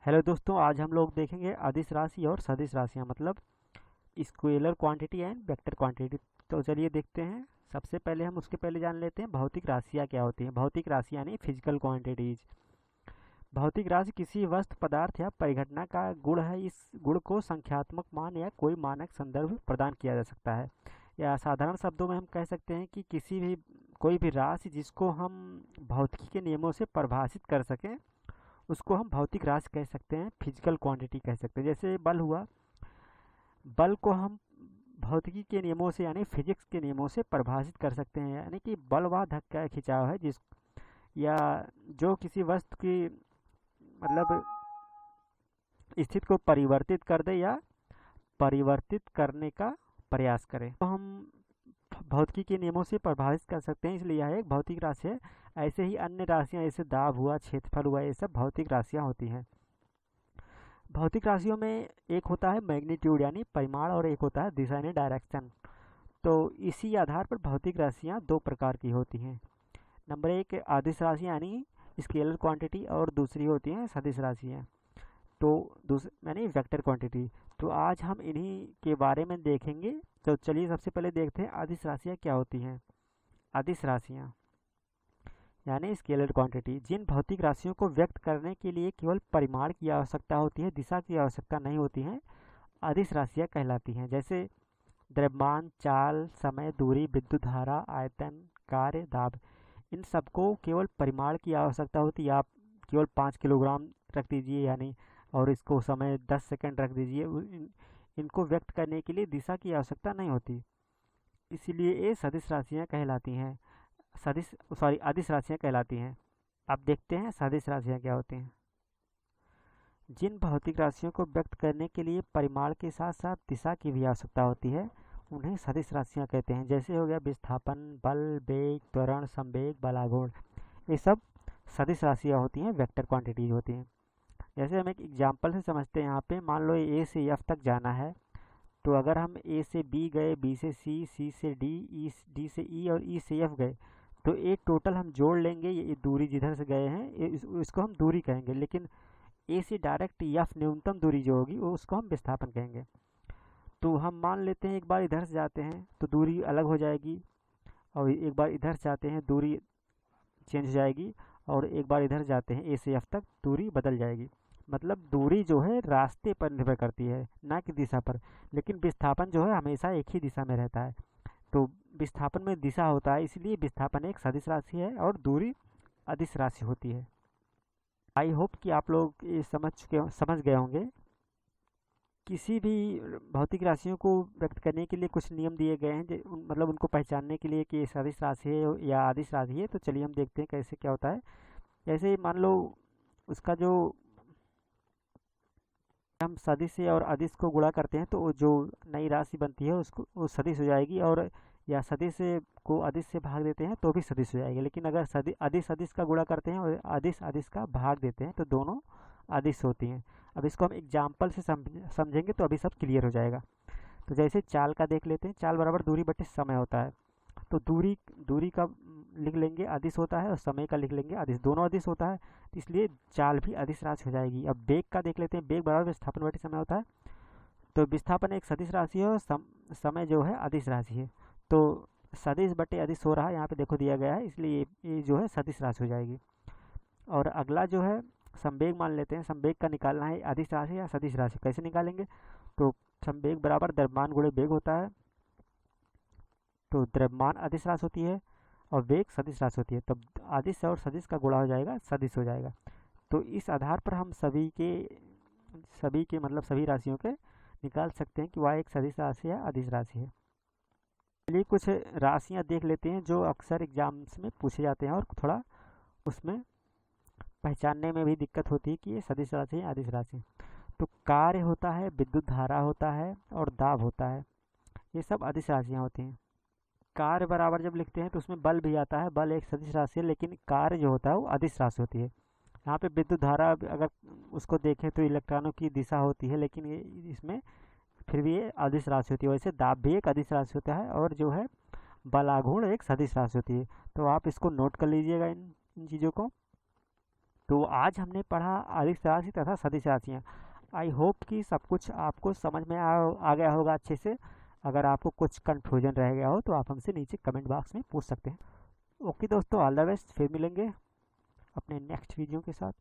Hello दोस्तों, आज हम लोग देखेंगे अदिश राशि और सदिश राशियाँ, मतलब scalar quantity and vector quantity. तो चलिए देखते हैं। सबसे पहले हम उसके पहले जान लेते हैं भौतिक राशियाँ क्या होती हैं। भौतिक राशियाँ यानी फिजिकल क्वांटिटीज। भौतिक राशि किसी वस्तु, पदार्थ या परिघटना का गुण है। इस गुण को संख्यात्मक मान या कोई मानक संदर्भ प्रदान किया जा सकता है, या साधारण शब्दों में हम कह सकते हैं कि किसी भी कोई भी राशि जिसको हम भौतिकी के नियमों से परिभाषित कर सकें, उसको हम भौतिक राशि कह सकते हैं, फिजिकल क्वांटिटी कह सकते हैं। जैसे बल हुआ, बल को हम भौतिकी के नियमों से यानी फिजिक्स के नियमों से परिभाषित कर सकते हैं, यानी कि बल वह धक्का या खिंचाव है जिस या जो किसी वस्तु की मतलब स्थिति को परिवर्तित कर दे या परिवर्तित करने का प्रयास करे, तो हम भौतिकी के नियमों से प्रभावित कर सकते हैं, इसलिए यह एक भौतिक राशि है। ऐसे ही अन्य राशियां जैसे दाब हुआ, क्षेत्रफल हुआ, ये सब भौतिक राशियां होती हैं। भौतिक राशियों में एक होता है मैग्नीट्यूड यानी परिमाण, और एक होता है दिशा यानी डायरेक्शन। तो इसी आधार पर भौतिक राशियां दो प्रकार की होती हैं। नंबर एक आदिश राशियां यानी स्केलर क्वांटिटी, और दूसरी होती हैं सदिश राशियां, तो यानी वेक्टर क्वांटिटी। तो आज हम इन्हीं के बारे में देखेंगे। तो चलिए सबसे पहले देखते हैं आदिश राशियां क्या होती हैं। आदिश राशियां यानी स्केलर क्वांटिटी, जिन भौतिक राशियों को व्यक्त करने के लिए केवल परिमाण की आवश्यकता होती है, दिशा की आवश्यकता नहीं होती है, अदिश राशियां कहलाती हैं। जैसे द्रव्यमान, चाल, समय, दूरी, विद्युत धारा, आयतन, कार्य, दाब, इन सबको केवल परिमाण की आवश्यकता होती है। आप केवल 5 किलोग्राम रख दीजिए यानी, और इसको समय 10 सेकंड रख दीजिए, इनको व्यक्त करने के लिए दिशा की आवश्यकता नहीं होती, इसीलिए ये सदिश राशियां कहलाती हैं। आदिश राशियां कहलाती हैं। अब देखते हैं सदिश राशियां क्या होती हैं। जिन भौतिक राशियों को व्यक्त करने के लिए परिमाण के साथ साथ दिशा की भी आवश्यकता होती है, उन्हें सदिश राशियां कहते हैं। जैसे हो गया विस्थापन, बल, वेग, त्वरण, संवेग, बलाघूर्ण, ये सब सदिश राशियां होती हैं, वेक्टर क्वांटिटीज होती हैं। जैसे हम एक एग्जाम्पल से समझते हैं। यहाँ पे मान लो ए से एफ तक जाना है, तो अगर हम ए से बी गए, बी से सी, सी से डी, डी से ई और ई से एफ गए, तो एक टोटल हम जोड़ लेंगे। ये दूरी जिधर से गए हैं इसको हम दूरी कहेंगे, लेकिन ए से डायरेक्ट एफ न्यूनतम दूरी जो होगी वो उसको हम विस्थापन कहेंगे। तो हम मान लेते हैं एक बार इधर से जाते हैं तो दूरी अलग हो जाएगी, और एक बार इधर से जाते हैं दूरी चेंज हो जाएगी, और एक बार इधर जाते हैं ए से एफ तक दूरी बदल जाएगी। मतलब दूरी जो है रास्ते पर निर्भर करती है, ना कि दिशा पर, लेकिन विस्थापन जो है हमेशा एक ही दिशा में रहता है। तो विस्थापन में दिशा होता है, इसलिए विस्थापन एक सदिश राशि है और दूरी अदिश राशि होती है। आई होप कि आप लोग ये समझ गए होंगे। किसी भी भौतिक राशियों को व्यक्त करने के लिए कुछ नियम दिए गए हैं, मतलब उनको पहचानने के लिए कि ये सदिश राशि है या आदिश राशि है। तो चलिए हम देखते हैं कैसे क्या होता है। जैसे मान लो उसका जो हम सदिश से और अदिश को गुणा करते हैं, तो वो जो नई राशि बनती है उसको वो सदिश हो जाएगी, और या सदिश से को अदिश से भाग देते हैं तो भी सदिश हो जाएगी। लेकिन अगर अदिश अदिश का गुणा करते हैं और अदिश अदिश का भाग देते हैं तो दोनों अदिश होती हैं। अब इसको हम एग्जाम्पल से समझेंगे तो अभी सब क्लियर हो जाएगा। तो जैसे चाल का देख लेते हैं। चाल बराबर दूरी बटे समय होता है। तो दूरी दूरी का लिख लेंगे अदिश होता है, और समय का लिख लेंगे अदिश, दोनों अदिश होता है, तो इसलिए चाल भी अदिश राशि हो जाएगी। अब वेग का देख लेते हैं। वेग बराबर विस्थापन बटे समय होता है। तो विस्थापन एक सदिश राशि है और समय जो है अदिश राशि है। तो सदिश बटे अदिश हो रहा है, यहाँ पे देखो दिया गया है, इसलिए ये जो है सदिश राशि हो जाएगी। और अगला जो है संवेग मान लेते हैं। संवेग का निकालना है अदिश राशि या सदिश राशि, कैसे निकालेंगे। तो संवेग बराबर द्रव्यमान गुणे वेग होता है। तो द्रव्यमान अदिश राशि होती है और वेग सदिश राशि होती है, तब अदिश और सदिश का गुणा हो जाएगा, सदिश हो जाएगा। तो इस आधार पर हम सभी के मतलब सभी राशियों के निकाल सकते हैं कि वह एक सदिश राशि या अदिश राशि है। चलिए कुछ राशियां देख लेते हैं जो अक्सर एग्जाम्स में पूछे जाते हैं, और थोड़ा उसमें पहचानने में भी दिक्कत होती है कि ये सदिश राशि है या अदिश राशि। तो कार्य होता है, विद्युत धारा होता है, और दाब होता है, ये सब अदिश राशियाँ होती हैं। कार्य बराबर जब लिखते हैं तो उसमें बल भी आता है। बल एक सदिश राशि है, लेकिन कार्य जो होता है वो अदिश राशि होती है। यहाँ पे विद्युत धारा अगर उसको देखें तो इलेक्ट्रॉनों की दिशा होती है, लेकिन ये इसमें फिर भी ये अदिश राशि होती है। वैसे दाब भी एक अदिश राशि होता है, और जो है बलाघूर्ण एक सदिश राशि होती है। तो आप इसको नोट कर लीजिएगा इन चीज़ों को। तो आज हमने पढ़ा अदिश राशि तथा सदिश राशियाँ। आई होप कि सब कुछ आपको समझ में आ गया होगा अच्छे से। अगर आपको कुछ कन्फ्यूजन रह गया हो तो आप हमसे नीचे कमेंट बॉक्स में पूछ सकते हैं। ओके दोस्तों, ऑल द बेस्ट, फिर मिलेंगे अपने नेक्स्ट वीडियो के साथ।